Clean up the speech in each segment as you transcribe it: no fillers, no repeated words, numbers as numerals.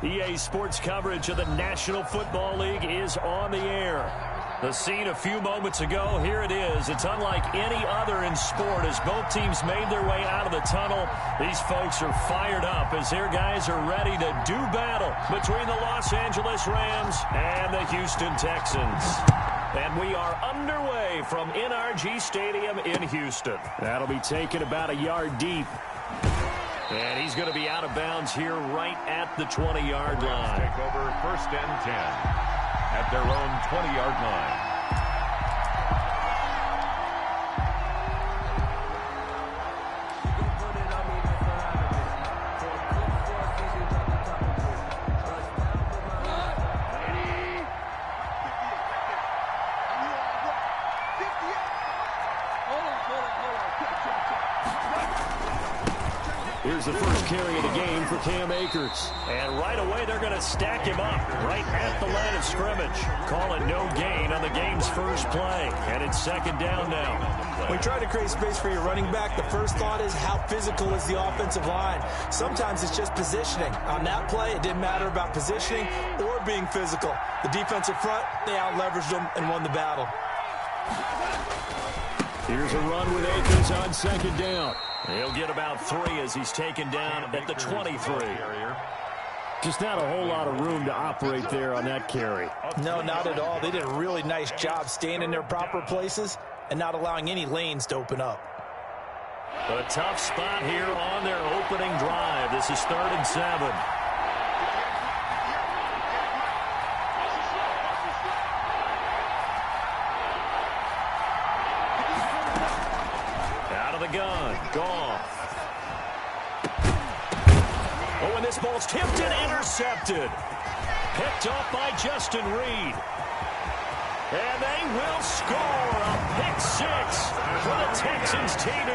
EA Sports coverage of the National Football League is on the air. The scene a few moments ago, here it is. It's unlike any other in sport as both teams made their way out of the tunnel. These folks are fired up as their guys are ready to do battle between the Los Angeles Rams and the Houston Texans. And we are underway from NRG Stadium in Houston. That'll be taken about a yard deep. And he's going to be out of bounds here right at the 20-yard line. Take over 1st and 10 at their own 20-yard line. Here's the first carry of the game for Cam Akers. And right away, they're going to stack him up right at the line of scrimmage. Calling no gain on the game's first play. And it's 2nd down now. When you try to create space for your running back, the first thought is how physical is the offensive line. Sometimes it's just positioning. On that play, it didn't matter about positioning or being physical. The defensive front, they out-leveraged them and won the battle. Here's a run with Akers on 2nd down. He'll get about 3 as he's taken down at the 23. Just not a whole lot of room to operate there on that carry. No, not at all. They did a really nice job staying in their proper places and not allowing any lanes to open up. A tough spot here on their opening drive. This is 3rd and 7. Out of the gun. Goff. Oh, and this ball's tipped and intercepted. Picked off by Justin Reed. And they will score a pick 6 for the Texans TD.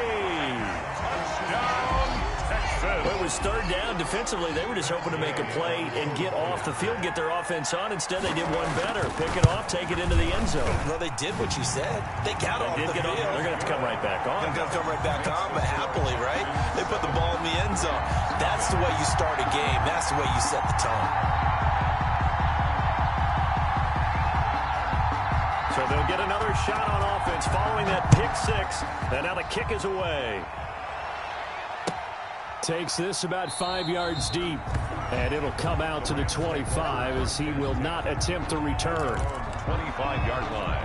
Well, it was 3rd down. Defensively, they were just hoping to make a play and get off the field, get their offense on. Instead, they did one better. Pick it off, take it into the end zone. Well, they did what you said. They got off the field. They're going to have to come right back on. They're going to come right back on, but happily, right? They put the ball in the end zone. That's the way you start a game. That's the way you set the tone. So they'll get another shot on offense following that pick 6. And now the kick is away. Takes this about 5 yards deep. And it'll come out to the 25 as he will not attempt the return. 25-yard line.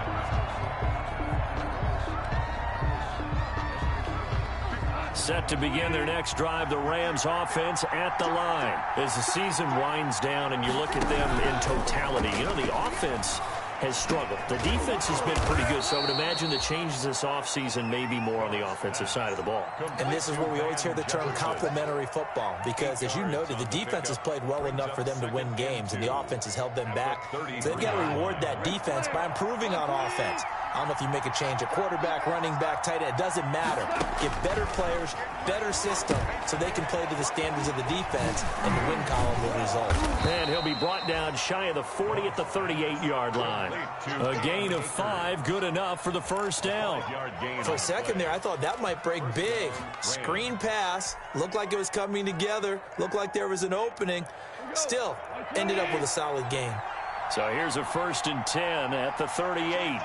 Set to begin their next drive, the Rams offense at the line. As the season winds down and you look at them in totality, you know, the offense has struggled. The defense has been pretty good, so I would imagine the changes this offseason may be more on the offensive side of the ball. And this is where we always hear the term complementary football, because as you noted, the defense has played well enough for them to win games, and the offense has held them back. So they've got to reward that defense by improving on offense. I don't know if you make a change at quarterback, running back, tight end. It doesn't matter. Get better players, better system, so they can play to the standards of the defense, and the win column will result. And he'll be brought down shy of the 40 at the 38-yard line. A gain of 5, good enough for the first down. For a second there, I thought that might break big. Screen pass, looked like it was coming together, looked like there was an opening. Still, ended up with a solid gain. So here's a 1st and 10 at the 38.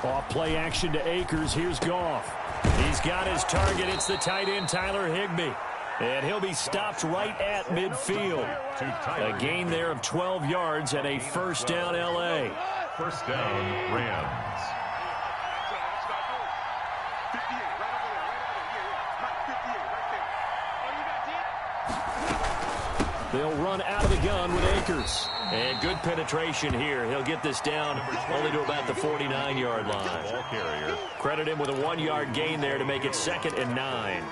Off play action to Akers. Here's Goff. He's got his target. It's the tight end, Tyler Higbee. And he'll be stopped right at midfield. A gain there of 12 yards and a 1st down L.A. 1st down, Rams. They'll run out of the gun with Akers. And good penetration here. He'll get this down only to about the 49-yard line. Credit him with a 1-yard gain there to make it 2nd and 9.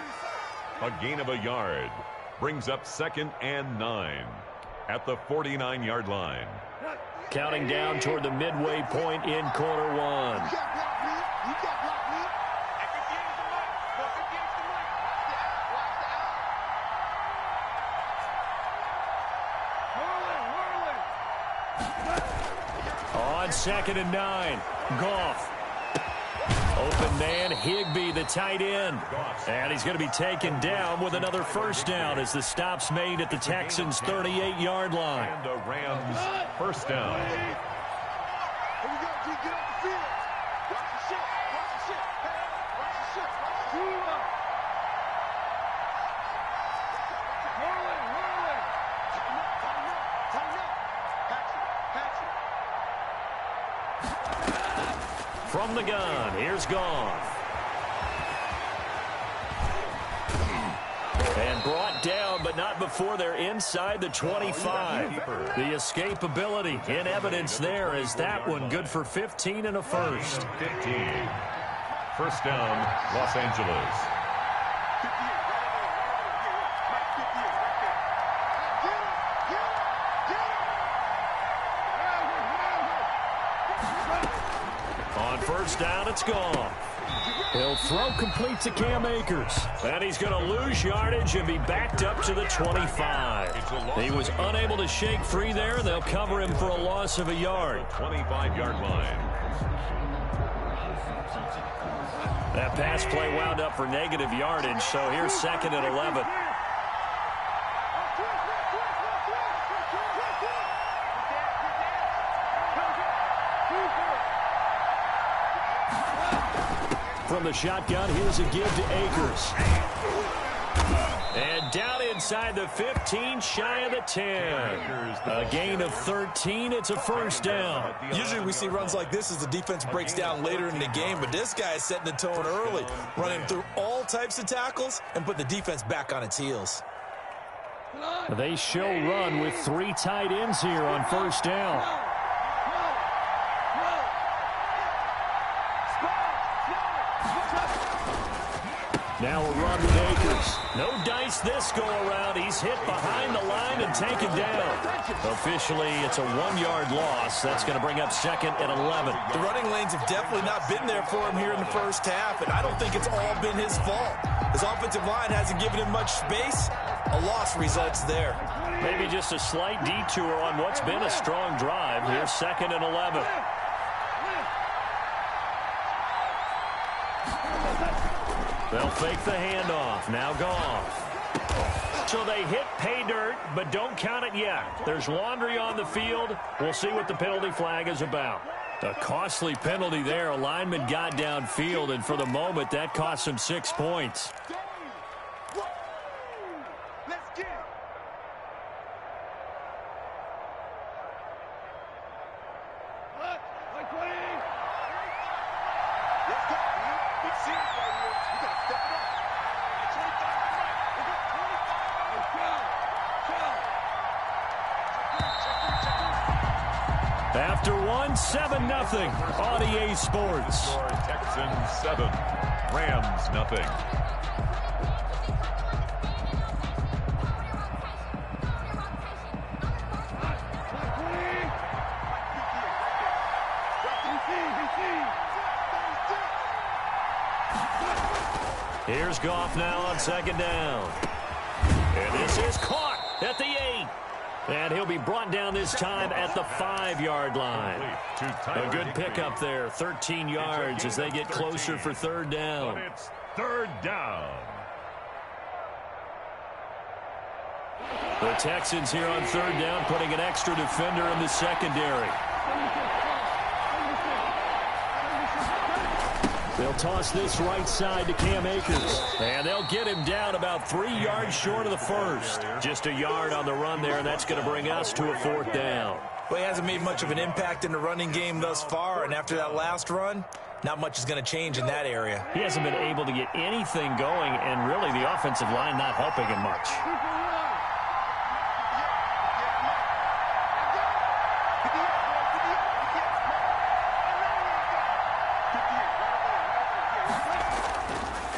A gain of a yard brings up 2nd and 9 at the 49-yard line. Counting down toward the midway point in quarter 1. On 2nd and 9. Goff. Open man, Higbee, the tight end. And he's going to be taken down with another first down as the stop's made at the Texans' 38-yard line. And the Rams first down. From the gun, here's Goff. And brought down, but not before they're inside the 25. The escapability in evidence there is that one good for 15 and a first. 15. First down, Los Angeles. On first down, it's Goff. He'll throw complete to Cam Akers. And he's going to lose yardage and be backed up to the 25. He was unable to shake free there. They'll cover him for a loss of a yard. 25-yard line. That pass play wound up for negative yardage, so here's second and 11. From the shotgun, here's a give to Akers. And down inside the 15, shy of the 10. A gain of 13. It's a first down. Usually we see runs like this as the defense breaks down later in the game, but this guy is setting the tone early, running through all types of tackles and put the defense back on its heels. They show run with three tight ends here on first down. Now a run with Akers. No dice this go-around. He's hit behind the line and taken down. Officially, it's a 1-yard loss. That's going to bring up second and 11. The running lanes have definitely not been there for him here in the first half, and I don't think it's all been his fault. His offensive line hasn't given him much space. A loss results there. Maybe just a slight detour on what's been a strong drive. Here's second and 11. They'll fake the handoff. Now Goff. So they hit pay dirt, but don't count it yet. There's laundry on the field. We'll see what the penalty flag is about. A costly penalty there. A lineman got downfield, and for the moment, that cost him 6 points. After one, 7-0 on EA Sports. Texans 7, Rams nothing. Here's Goff now on second down. And this is caught at the 8. And he'll be brought down this time at the 5-yard line. A good pickup there, 13 yards as they get closer for third down. But it's third down. The Texans here on third down putting an extra defender in the secondary. They'll toss this right side to Cam Akers. And they'll get him down about 3 yards short of the first. Just a yard on the run there, and that's going to bring us to a fourth down. Well, he hasn't made much of an impact in the running game thus far, and after that last run, not much is going to change in that area. He hasn't been able to get anything going, and really the offensive line not helping him much.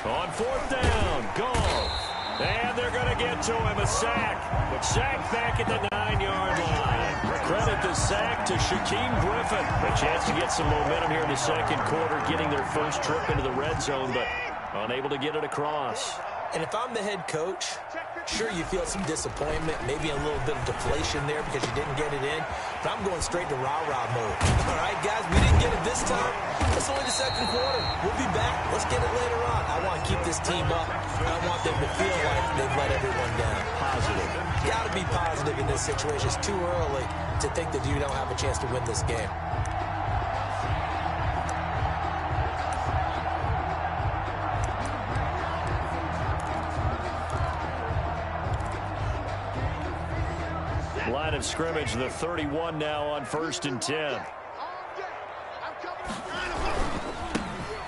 On fourth down, Goff. And they're going to get to him, a sack. But sack back at the 9-yard line. Credit the sack to Shaquem Griffin. A chance to get some momentum here in the second quarter, getting their first trip into the red zone, but unable to get it across. And if I'm the head coach, sure, you feel some disappointment, maybe a little bit of deflation there because you didn't get it in, but I'm going straight to rah-rah mode. All right, guys, we didn't get it this time. It's only the second quarter. We'll be back. Let's get it later on. I want to keep this team up. I want them to feel like they've let everyone down. Positive. Got to be positive in this situation. It's too early to think that you don't have a chance to win this game. Line of scrimmage, the 31 now on 1st and 10.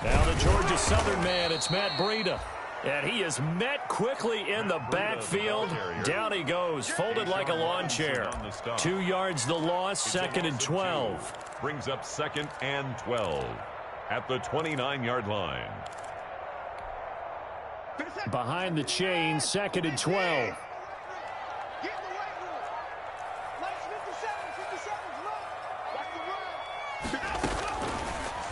Now the Georgia Southern man, it's Matt Breida. And he is met quickly in the backfield. Down he goes, folded like a lawn chair. 2 yards the loss, 2nd and 12. Brings up 2nd and 12 at the 29-yard line. Behind the chain, 2nd and 12.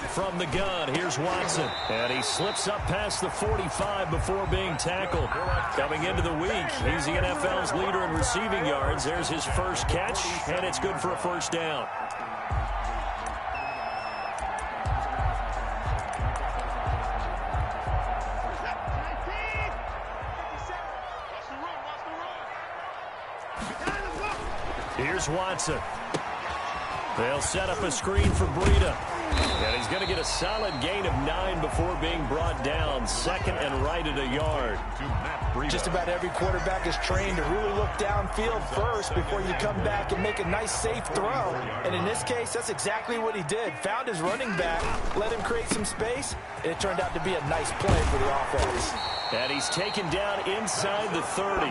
From the gun, here's Watson. And he slips up past the 45 before being tackled. Coming into the week, he's the NFL's leader in receiving yards. There's his first catch, and it's good for a first down. Here's Watson. They'll set up a screen for Breida. And he's going to get a solid gain of 9 before being brought down. 2nd and right at a yard. Just about every quarterback is trained to really look downfield first before you come back and make a nice, safe throw. And in this case, that's exactly what he did. Found his running back, let him create some space, and it turned out to be a nice play for the offense. And he's taken down inside the 30.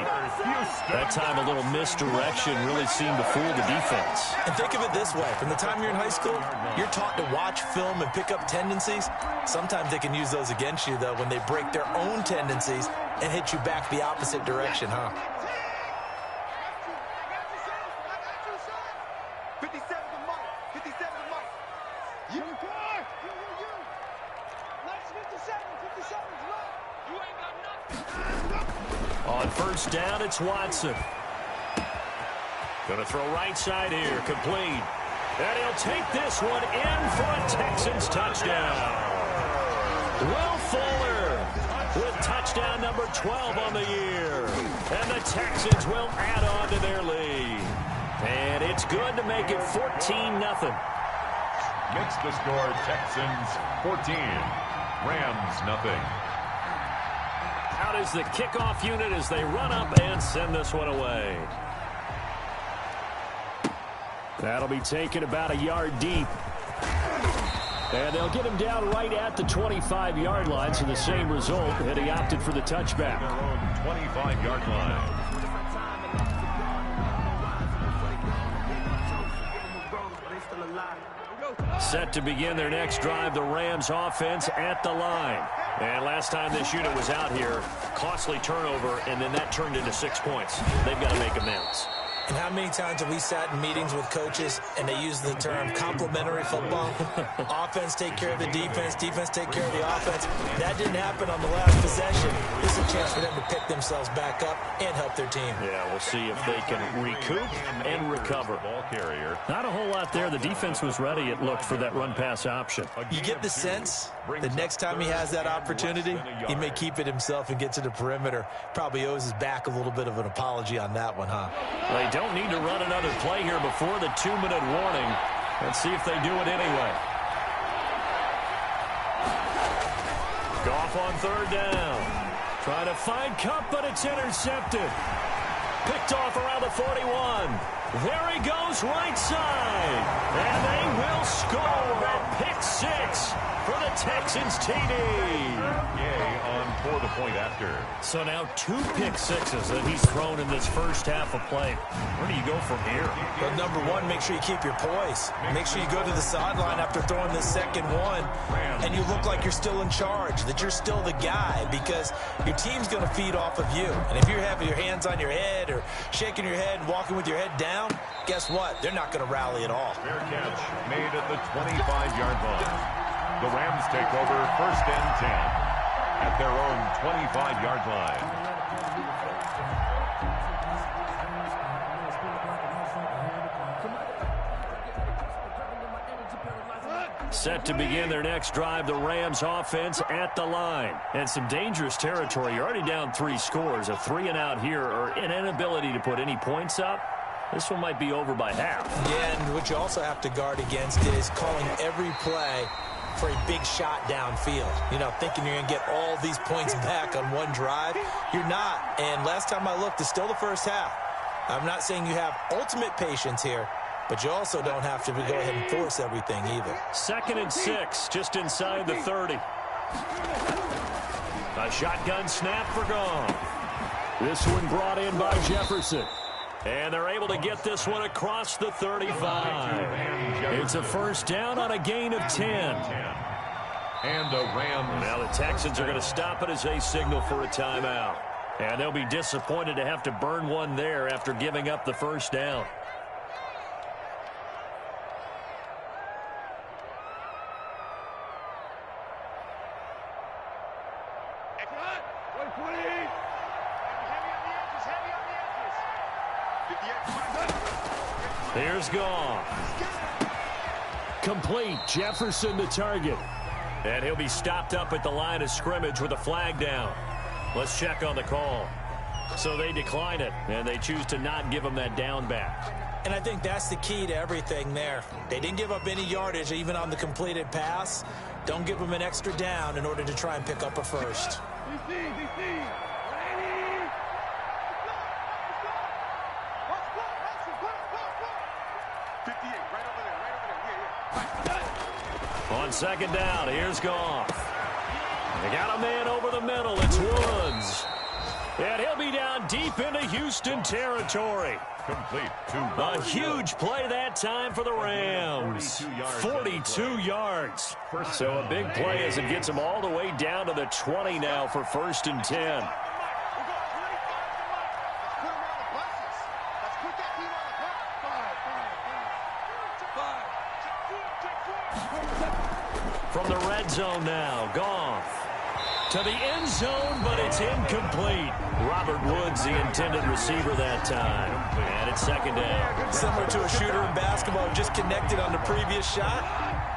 That time a little misdirection really seemed to fool the defense. And think of it this way. From the time you're in high school, you're taught to watch film and pick up tendencies. Sometimes they can use those against you, though, when they break their own tendencies and hit you back the opposite direction, huh? On first down, it's Watson. Going to throw right side here, complete. And he'll take this one in for a Texans touchdown. Will Fuller with touchdown number 12 on the year. And the Texans will add on to their lead. And it's good to make it 14-0. Makes the score Texans 14, Rams nothing. Out is the kickoff unit as they run up and send this one away. That'll be taken about a yard deep. And they'll get him down right at the 25-yard line, so the same result, and he opted for the touchback. Their own 25-yard line. Set to begin their next drive, the Rams offense at the line. And last time this unit was out here, costly turnover, and then that turned into 6 points. They've got to make amends. And how many times have we sat in meetings with coaches and they use the term complementary football? Offense take care of the defense, defense take care of the offense. That didn't happen on the last possession. This is a chance for them to pick themselves back up and help their team. Yeah, we'll see if they can recoup and recover. Ball carrier. Not a whole lot there. The defense was ready, it looked, for that run-pass option. You get the sense that next time he has that opportunity, he may keep it himself and get to the perimeter. Probably owes his back a little bit of an apology on that one, huh? They don't need to run another play here before the 2-minute warning. Let's see if they do it anyway. Goff on third down. Trying to find Cup, but it's intercepted. Picked off around the 41. There he goes right side. And they will score a pick six for the Texans TD. Yay on for the point after. So now 2 pick sixes that he's thrown in this first half of play. Where do you go from here? Well, number one, make sure you keep your poise. Make sure you go to the sideline after throwing this second one, and you look like you're still in charge, that you're still the guy, because your team's going to feed off of you. And if you're having your hands on your head or shaking your head and walking with your head down, guess what? They're not going to rally at all. Fair catch made at the 25-yard line. The Rams take over first and 10 at their own 25-yard line. Set to begin their next drive, the Rams offense at the line. And some dangerous territory. You're already down 3 scores. A 3-and-out here, or an inability to put any points up. This one might be over by half. Yeah, and what you also have to guard against is calling every play for a big shot downfield. You know, thinking you're going to get all these points back on one drive. You're not. And last time I looked, it's still the first half. I'm not saying you have ultimate patience here, but you also don't have to go ahead and force everything either. 2nd and 6, just inside the 30. A shotgun snap for Goff. This one brought in by Jefferson. And they're able to get this one across the 35. It's a first down on a gain of 10. And the Rams. Now the Texans are going to stop it as they signal for a timeout. And they'll be disappointed to have to burn one there after giving up the first down. Here's Goff. Complete. Jefferson the target. And he'll be stopped up at the line of scrimmage with a flag down. Let's check on the call. So they decline it, and they choose to not give him that down back. And I think that's the key to everything there. They didn't give up any yardage even on the completed pass. Don't give them an extra down in order to try and pick up a first. On 2nd down, here's Goff. They got a man over the middle. It's Woods. And he'll be down deep into Houston territory. Complete. A huge play that time for the Rams. 42 yards. So a big play as it gets them all the way down to the 20 now for 1st and 10. From the red zone now, Goff to the end zone, but it's incomplete. Robert Woods, the intended receiver that time. And it's 2nd down. Similar to a shooter in basketball, just connected on the previous shot.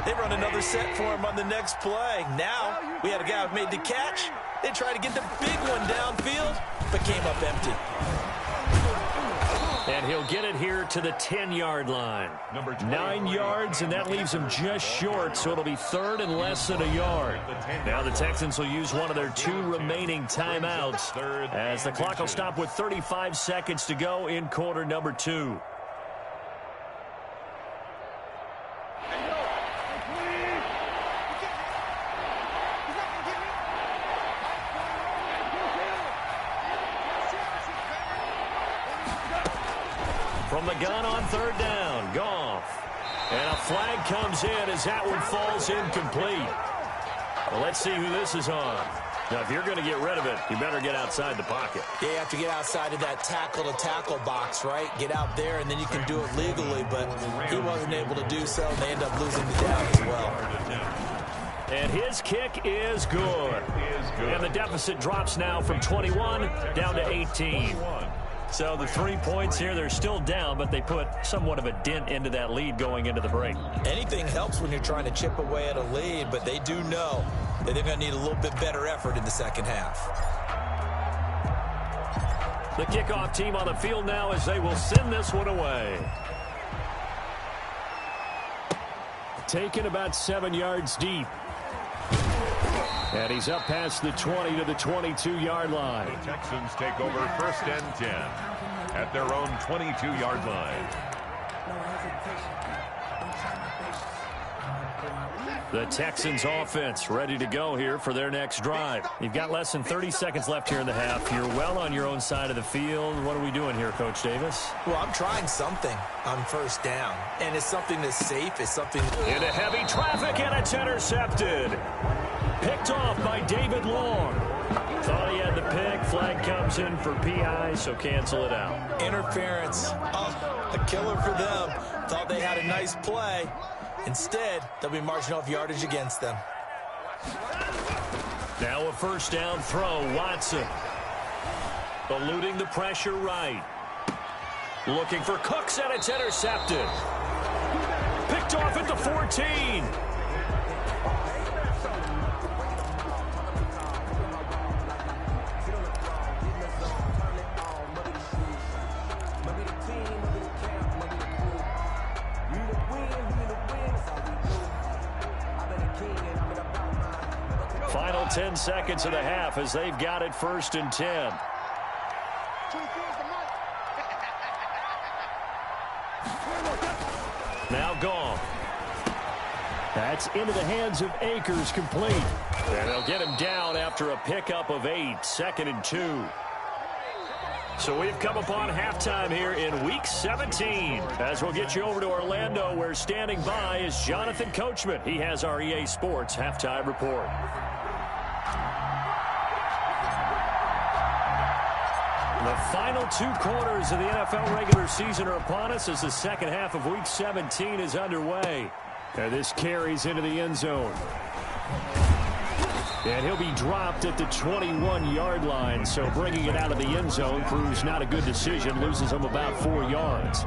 They run another set for him on the next play. Now, we had a guy who made the catch. They tried to get the big one downfield, but came up empty. And he'll get it here to the 10-yard line. 9 yards, and that leaves him just short, so it'll be 3rd and less than a yard. Now the Texans will use one of their 2 remaining timeouts as the clock will stop with 35 seconds to go in quarter number 2. From the gun on 3rd down, Goff. And a flag comes in as that one falls incomplete. Well, let's see who this is on. Now, if you're going to get rid of it, you better get outside the pocket. Yeah, you have to get outside of that tackle-to-tackle box, right? Get out there, and then you can do it legally, but he wasn't able to do so, and they end up losing the down as well. And his kick is good. And the deficit drops now from 21 down to 18. So the 3 points here, they're still down, but they put somewhat of a dent into that lead going into the break. Anything helps when you're trying to chip away at a lead, but they do know that they're going to need a little bit better effort in the second half. The kickoff team on the field now as they will send this one away. Taken about 7 yards deep. And he's up past the 20 to the 22-yard line. The Texans take over 1st and 10 at their own 22-yard line. The Texans offense ready to go here for their next drive. You've got less than 30 seconds left here in the half. You're well on your own side of the field. What are we doing here, Coach Davis? Well, I'm trying something on 1st down, and it's something that's safe. It's something into heavy traffic, and it's intercepted. Picked off by David Long. Thought he had the pick. Flag comes in for PI, so cancel it out. Interference. Oh, a killer for them. Thought they had a nice play. Instead, they'll be marching off yardage against them. Now a first down throw. Watson eluding the pressure right. Looking for Cooks, and it's intercepted. Picked off at the 14. Final 10 seconds of the half as they've got it 1st and 10. Now gone. That's into the hands of Akers, complete. And they'll get him down after a pickup of 8, 2nd and 2. So we've come upon halftime here in Week 17. As we'll get you over to Orlando, where standing by is Jonathan Coachman. He has our EA Sports halftime report. The final 2 quarters of the NFL regular season are upon us as the second half of Week 17 is underway. And this carries into the end zone. And he'll be dropped at the 21-yard line, so bringing it out of the end zone proves not a good decision, loses him about 4 yards.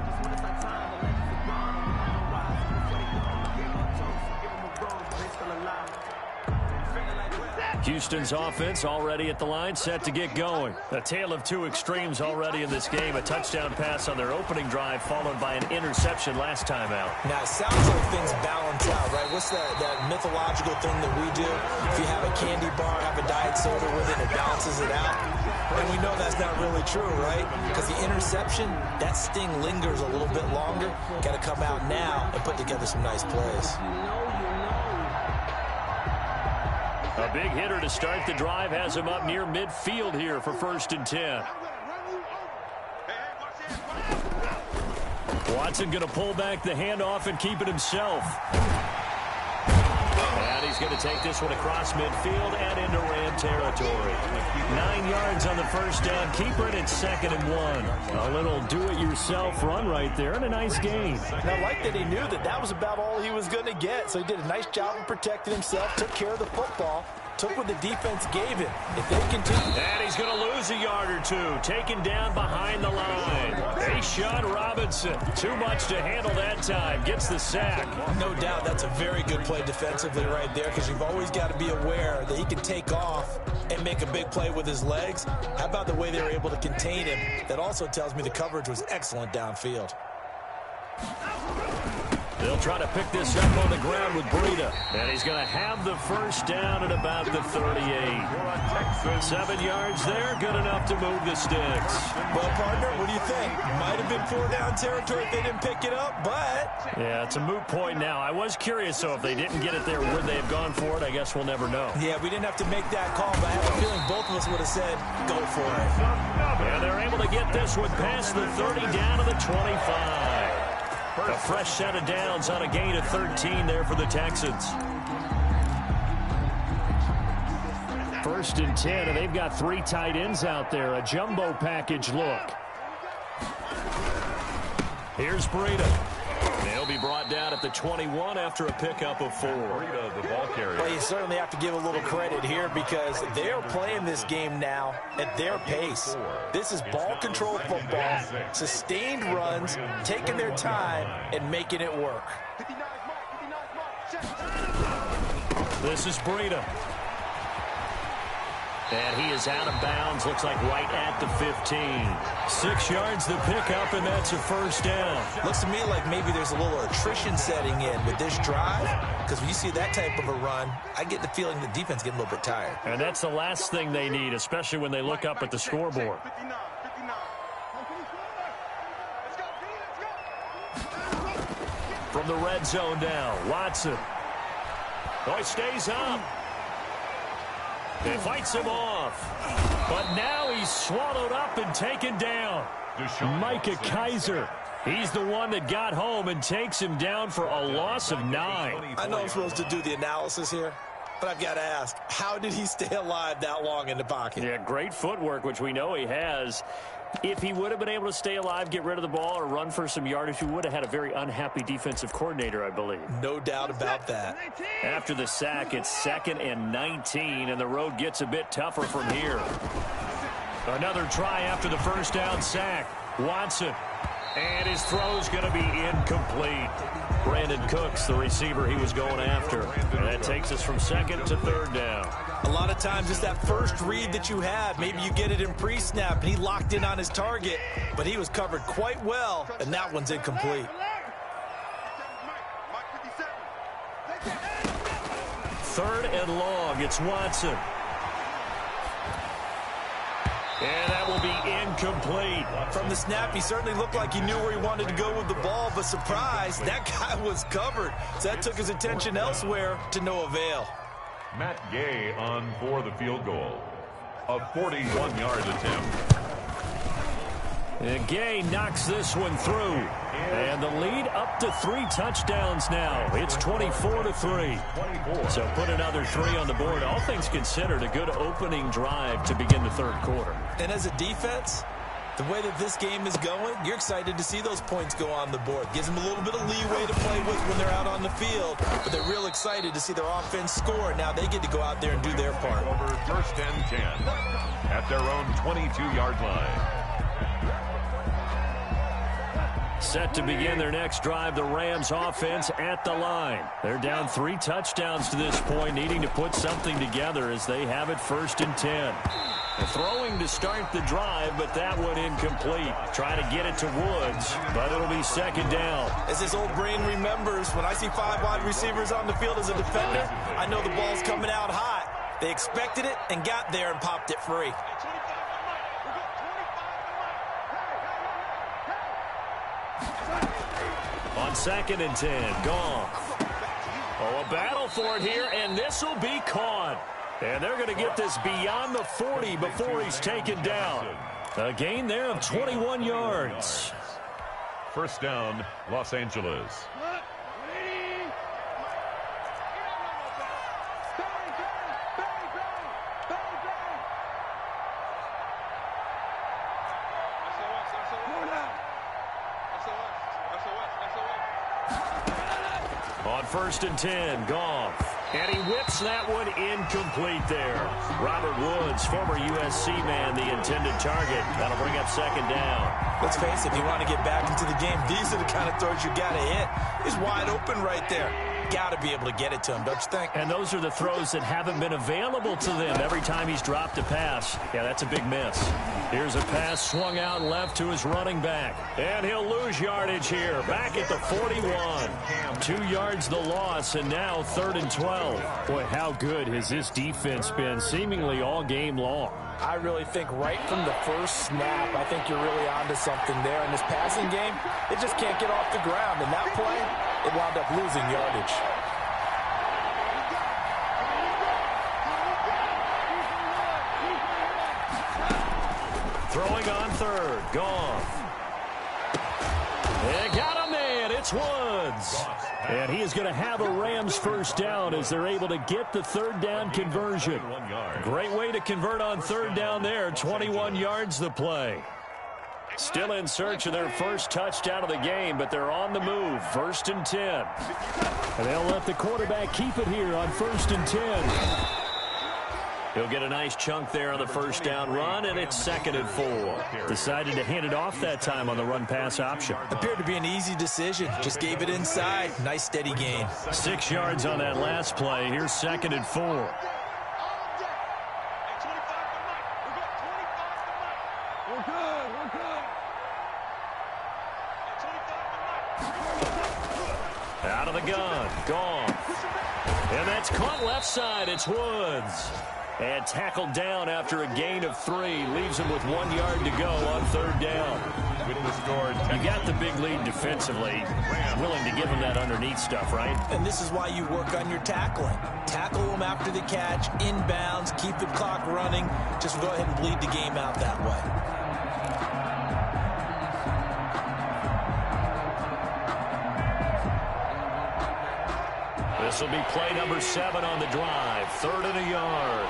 Houston's offense already at the line, set to get going. A tale of 2 extremes already in this game. A touchdown pass on their opening drive, followed by an interception last time out. Now, it sounds like things balance out, right? What's that mythological thing that we do? If you have a candy bar, have a diet soda with it, it balances it out. And we know that's not really true, right? Because the interception, that sting lingers a little bit longer. Got to come out now and put together some nice plays. A big hitter to start the drive has him up near midfield here for 1st and 10. Watson going to pull back the handoff and keep it himself. And he's going to take this one across midfield and into Ram territory. 9 yards on the first down. Keeper it at 2nd and 1. A little do-it-yourself run right there and a nice gain. And I like that he knew that that was about all he was going to get. So he did a nice job of protecting himself, took care of the football, took what the defense gave him. If they continue. And he's going to lose a yard or 2. Taken down behind the line. Sean Robinson. Too much to handle that time. Gets the sack. No doubt that's a very good play defensively right there, because you've always got to be aware that he can take off and make a big play with his legs. How about the way they were able to contain him? That also tells me the coverage was excellent downfield. They'll try to pick this up on the ground with Breida. And he's going to have the first down at about the 38. 7 yards there, good enough to move the sticks. Well, partner, what do you think? Might have been 4-down territory if they didn't pick it up, but... Yeah, it's a moot point now. I was curious, so if they didn't get it there, would they have gone for it? I guess we'll never know. Yeah, we didn't have to make that call, but I have a feeling both of us would have said, go for it. And they're able to get this one past the 30 down to the 25. A fresh set of downs on a gain of 13 there for the Texans. 1st and 10, and they've got 3 tight ends out there. A jumbo package look. Here's Breida. They'll be brought down at the 21 after a pickup of 4. The ball carrier. Well, you certainly have to give a little credit here, because they're playing this game now at their pace. This is ball control football, sustained runs, taking their time, and making it work. This is Breida. And he is out of bounds, looks like right at the 15. 6 yards the pickup, and that's a first down. Looks to me like maybe there's a little attrition setting in with this drive, because when you see that type of a run, I get the feeling the defense getting a little bit tired. And that's the last thing they need, especially when they look up at the scoreboard. From the red zone now, Watson. Oh, he stays up. He fights him off. But now he's swallowed up and taken down. Micah Kaiser. He's the one that got home and takes him down for a loss of 9. I know I'm supposed to do the analysis here, but I've got to ask, how did he stay alive that long in the pocket? Yeah, great footwork, which we know he has. If he would have been able to stay alive, get rid of the ball, or run for some yardage, he would have had a very unhappy defensive coordinator, I believe. No doubt about that. After the sack, it's 2nd and 19, and the road gets a bit tougher from here. Another try after the first down sack. Watson. And his throw's going to be incomplete. Brandon Cooks, the receiver he was going after. And that takes us from 2nd to 3rd down. A lot of times it's that first read that you have. Maybe you get it in pre-snap, and he locked in on his target, but he was covered quite well, and that one's incomplete. 3rd and long. It's Watson. And that will be incomplete. From the snap, he certainly looked like he knew where he wanted to go with the ball, but surprise, that guy was covered. So that took his attention elsewhere to no avail. Matt Gay on for the field goal. A 41-yard attempt. And Gay knocks this one through. And the lead up to 3 touchdowns now. It's 24-3. So put another 3 on the board. All things considered, a good opening drive to begin the 3rd quarter. And as a defense, the way that this game is going, you're excited to see those points go on the board. Gives them a little bit of leeway to play with when they're out on the field. But they're real excited to see their offense score. Now they get to go out there and do their part. Over 1st and 10 at their own 22-yard line. Set to begin their next drive, the Rams offense at the line. They're down 3 touchdowns to this point, needing to put something together as they have it 1st and 10. They're throwing to start the drive, but that one incomplete. Trying to get it to Woods, but it'll be 2nd down. As his old brain remembers, when I see 5 wide receivers on the field as a defender, I know the ball's coming out hot. They expected it and got there and popped it free. On 2nd and 10, Goff. Oh, a battle for it here, and this will be caught. And they're going to get this beyond the 40 before he's taken down. A gain there of 21 yards. 1st down, Los Angeles. On 1st and 10, Goff. And he whips that one incomplete there. Robert Woods, former USC man, the intended target. That'll bring up 2nd down. Let's face it, if you want to get back into the game, these are the kind of throws you got to hit. He's wide open right there. Got to be able to get it to him, don't you think? And those are the throws that haven't been available to them every time he's dropped a pass. Yeah, that's a big miss. Here's a pass swung out left to his running back. And he'll lose yardage here. Back at the 41. 2 yards the loss, and now 3rd and 12. Boy, how good has this defense been seemingly all game long? I really think right from the first snap, I think you're really onto something there. In this passing game, it just can't get off the ground. And that play, it wound up losing yardage. Throwing on 3rd, Goff. They got a man, it's Woods. And he is going to have a Rams 1st down as they're able to get the 3rd down conversion. Great way to convert on 3rd down there, 21 yards the play. Still in search of their first touchdown of the game, but they're on the move, 1st and 10. And they'll let the quarterback keep it here on 1st and 10. He'll get a nice chunk there on the 1st down run, and it's 2nd and 4. Decided to hand it off that time on the run-pass option. Appeared to be an easy decision. Just gave it inside. Nice steady gain. 6 yards on that last play. Here's 2nd and 4. Out of the gun. Gone. And that's caught left side. It's Woods. And tackled down after a gain of 3. Leaves him with 1 yard to go on 3rd down. With the score, You got the big lead defensively. Willing to give him that underneath stuff, right? And this is why you work on your tackling. Tackle them after the catch, inbounds, keep the clock running. Just go ahead and bleed the game out that way. This will be play number 7 on the drive. 3rd and a yard.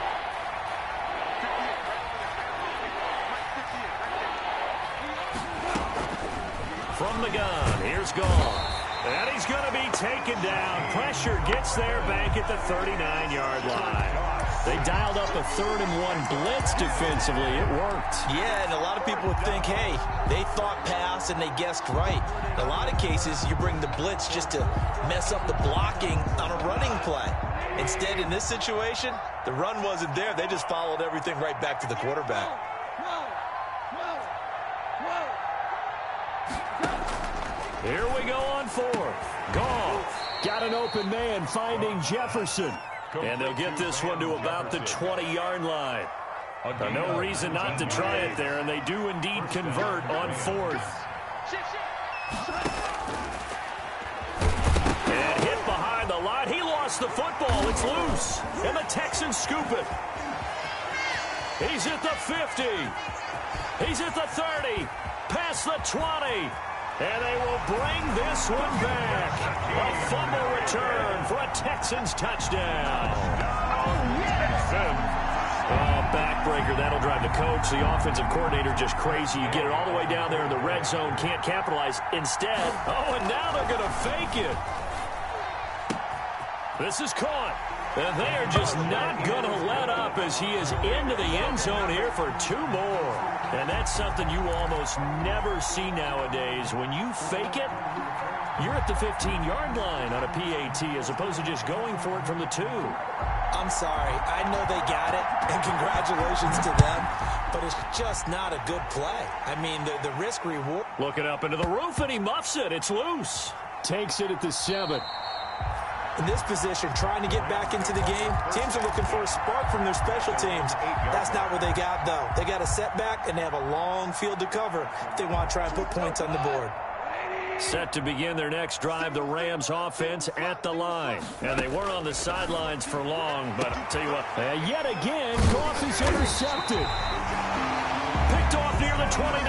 from the gun. Here's Gall. And he's going to be taken down. Pressure gets there back at the 39-yard line. They dialed up a 3rd-and-1 blitz defensively. It worked. Yeah, and a lot of people would think, hey, they thought pass and they guessed right. In a lot of cases, you bring the blitz just to mess up the blocking on a running play. Instead, in this situation, the run wasn't there. They just followed everything right back to the quarterback. Here we go on 4th. Gall got an open man finding Jefferson. And they'll get this one to about the 20-yard line. No reason not to try it there, and they do indeed convert on 4th. And hit behind the line. He lost the football. It's loose. And the Texans scoop it. He's at the 50. He's at the 30. Past the 20. And they will bring this one back. A fumble return for a Texans touchdown. Backbreaker. That'll drive the coach. The offensive coordinator just crazy. You get it all the way down there in the red zone. Can't capitalize. Instead, and now they're going to fake it. This is caught. And they are just not going to let up as he is into the end zone here for 2 more. And that's something you almost never see nowadays. When you fake it, you're at the 15-yard line on a PAT as opposed to just going for it from the 2. I'm sorry. I know they got it, and congratulations to them, but it's just not a good play. I mean, the risk-reward. Looking up into the roof, and he muffs it. It's loose. Takes it at the 7. In this position, trying to get back into the game, teams are looking for a spark from their special teams. That's not what they got, though. They got a setback, and they have a long field to cover if they want to try and put points on the board. Set to begin their next drive, the Rams offense at the line. And they weren't on the sidelines for long, but I'll tell you what, yet again, Goff is intercepted. Picked off near the 29,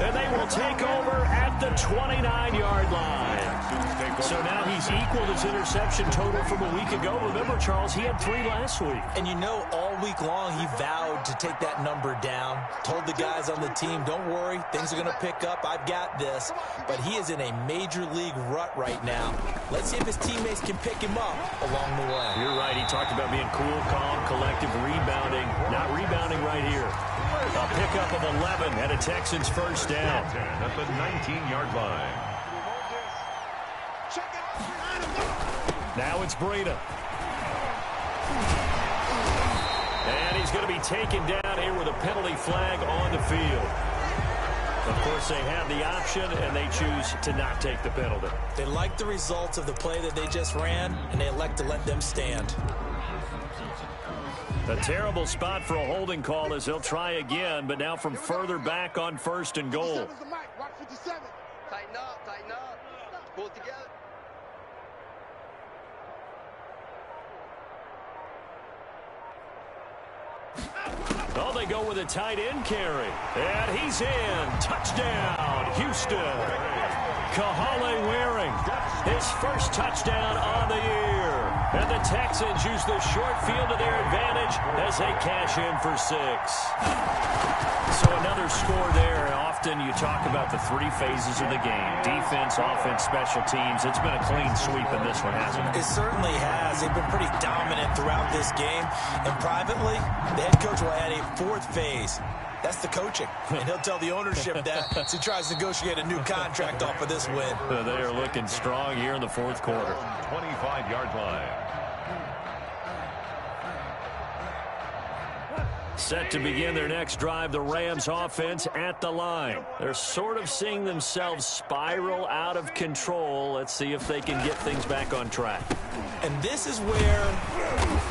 and they will take over at the 29-yard line. So now he's equaled his interception total from a week ago. Remember, Charles, he had 3 last week. And you know, all week long he vowed to take that number down. Told the guys on the team, don't worry, things are going to pick up. I've got this. But he is in a major league rut right now. Let's see if his teammates can pick him up along the way. You're right. He talked about being cool, calm, collective, rebounding. Not rebounding right here. A pickup of 11 and a Texans first down. At the 19-yard line. Now it's Breida. And he's going to be taken down here with a penalty flag on the field. Of course, they have the option, and they choose to not take the penalty. They like the results of the play that they just ran, and they elect to let them stand. A terrible spot for a holding call as they'll try again, but now from further back on 1st and goal. Tighten up. Pull it together. Oh, they go with a tight end carry. And he's in. Touchdown, Houston. Kahale Waring, his first touchdown on the year. And the Texans use the short field to their advantage as they cash in for 6. So another score there. Often you talk about the 3 phases of the game. Defense, offense, special teams. It's been a clean sweep in this one, hasn't it? It certainly has. They've been pretty dominant throughout this game. And privately, the head coach will add a 4th phase. That's the coaching. And he'll tell the ownership that as he tries to negotiate a new contract off of this win. They are looking strong here in the 4th quarter. 25-yard line. Set to begin their next drive, the Rams offense at the line. They're sort of seeing themselves spiral out of control. Let's see if they can get things back on track. And this is where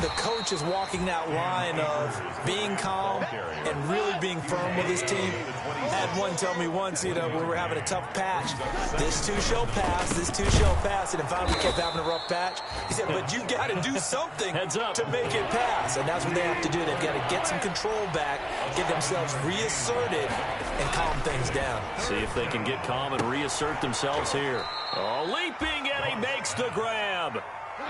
the coach is walking that line of being calm and really being firm with his team. I had one tell me once, when we were having a tough patch, this too shall pass, this too shall pass. And finally we kept having a rough patch. He said, but you got to do something to make it pass. And that's what they have to do. They've got to get some control back, get themselves reasserted, and calm things down. See if they can get calm and reassert themselves here. Oh, leaping, and he makes the grab.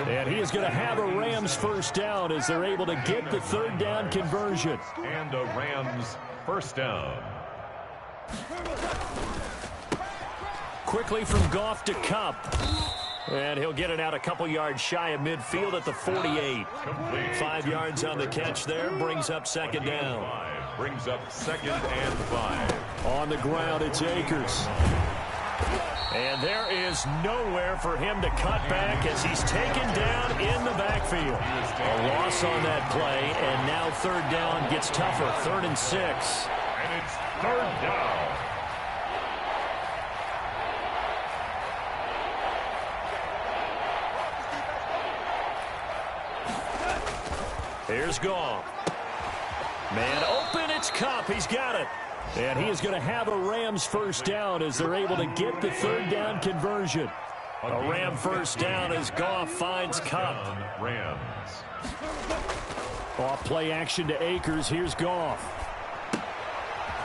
And he is going to have a Rams first down as they're able to get the 3rd down conversion. And a Rams first down. quickly from Goff to Cup. And he'll get it out a couple yards shy of midfield at the 48. 5 yards on the catch there. Brings up second down. Brings up 2nd and 5. On the ground, it's Akers. And there is nowhere for him to cut back as he's taken down in the backfield. A loss on that play, and now third down gets tougher. 3rd and 6. And it's 3rd down. Here's Goff. Man open, it's Cup. He's got it. And he is going to have a Rams first down as they're able to get the third down conversion. A Ram first down as Goff finds Cup. Rams. Off play action to Akers. Here's Goff.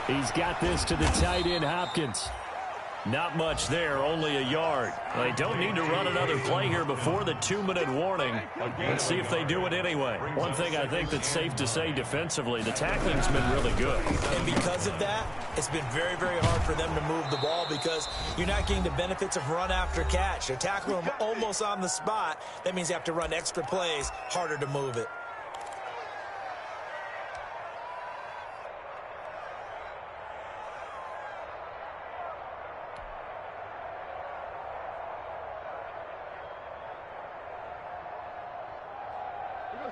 He's got this to the tight end, Hopkins. Not much there, only a yard. They don't need to run another play here before the 2-minute warning. Let's see if they do it anyway. One thing I think that's safe to say defensively, the tackling's been really good. And because of that, it's been very, very hard for them to move the ball because you're not getting the benefits of run after catch. They're tackling them almost on the spot. That means you have to run extra plays, harder to move it.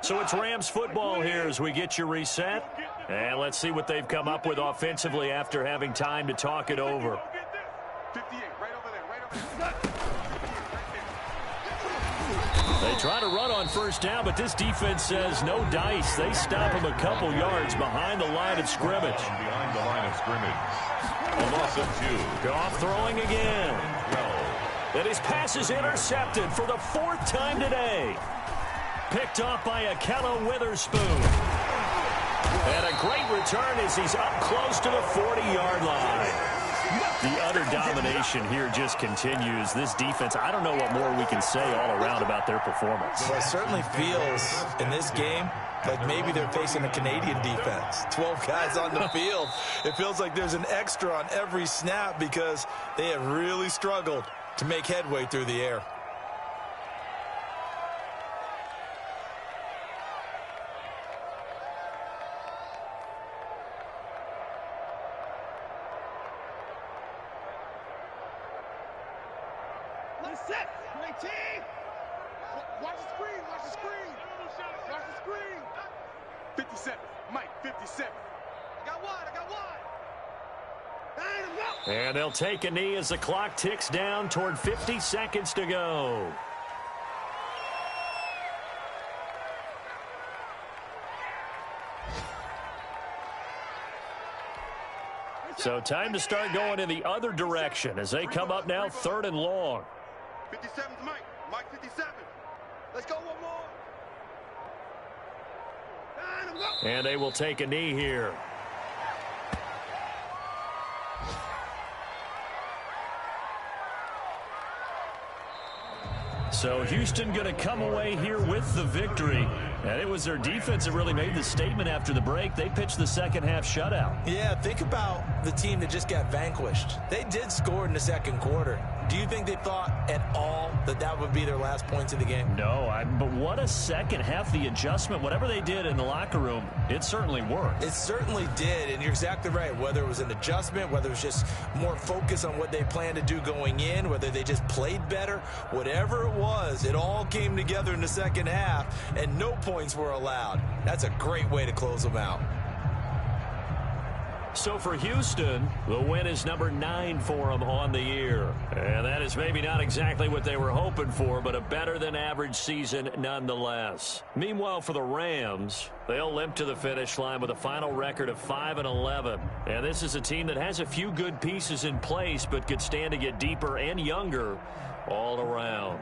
So it's Rams football here as we get you reset. And let's see what they've come up with offensively after having time to talk it over. They try to run on first down, but this defense says no dice. They stop him a couple yards behind the line of scrimmage. Behind the line of scrimmage. A loss of 2. Goff throwing again. And his pass is intercepted for the 4th time today. Picked off by Akella Witherspoon. And a great return as he's up close to the 40-yard line. The utter domination here just continues. This defense, I don't know what more we can say all around about their performance. Well, it certainly feels in this game like maybe they're facing a Canadian defense. 12 guys on the field. It feels like there's an extra on every snap because they have really struggled to make headway through the air. Watch the screen, watch the screen. Watch the screen. 57, Mike, 57. I got one. And they'll take a knee as the clock ticks down toward 50 seconds to go. So time to start going in the other direction as they come up now 3rd and long. 57's Mike. Mike 57. Let's go one more. And they will take a knee here. So Houston going to come away here with the victory. And it was their defense that really made the statement after the break. They pitched the second half shutout. Yeah, think about the team that just got vanquished. They did score in the second quarter. Do you think they thought at all that that would be their last points of the game? No, but what a second half. The adjustment, whatever they did in the locker room, it certainly worked. It certainly did, and you're exactly right. Whether it was an adjustment, whether it was just more focus on what they planned to do going in, whether they just played better, whatever it was, it all came together in the second half, and no points were allowed. That's a great way to close them out. So for Houston, the win is number 9 for them on the year. And that is maybe not exactly what they were hoping for, but a better than average season nonetheless. Meanwhile, for the Rams, they'll limp to the finish line with a final record of 5-11. And this is a team that has a few good pieces in place, but could stand to get deeper and younger all around.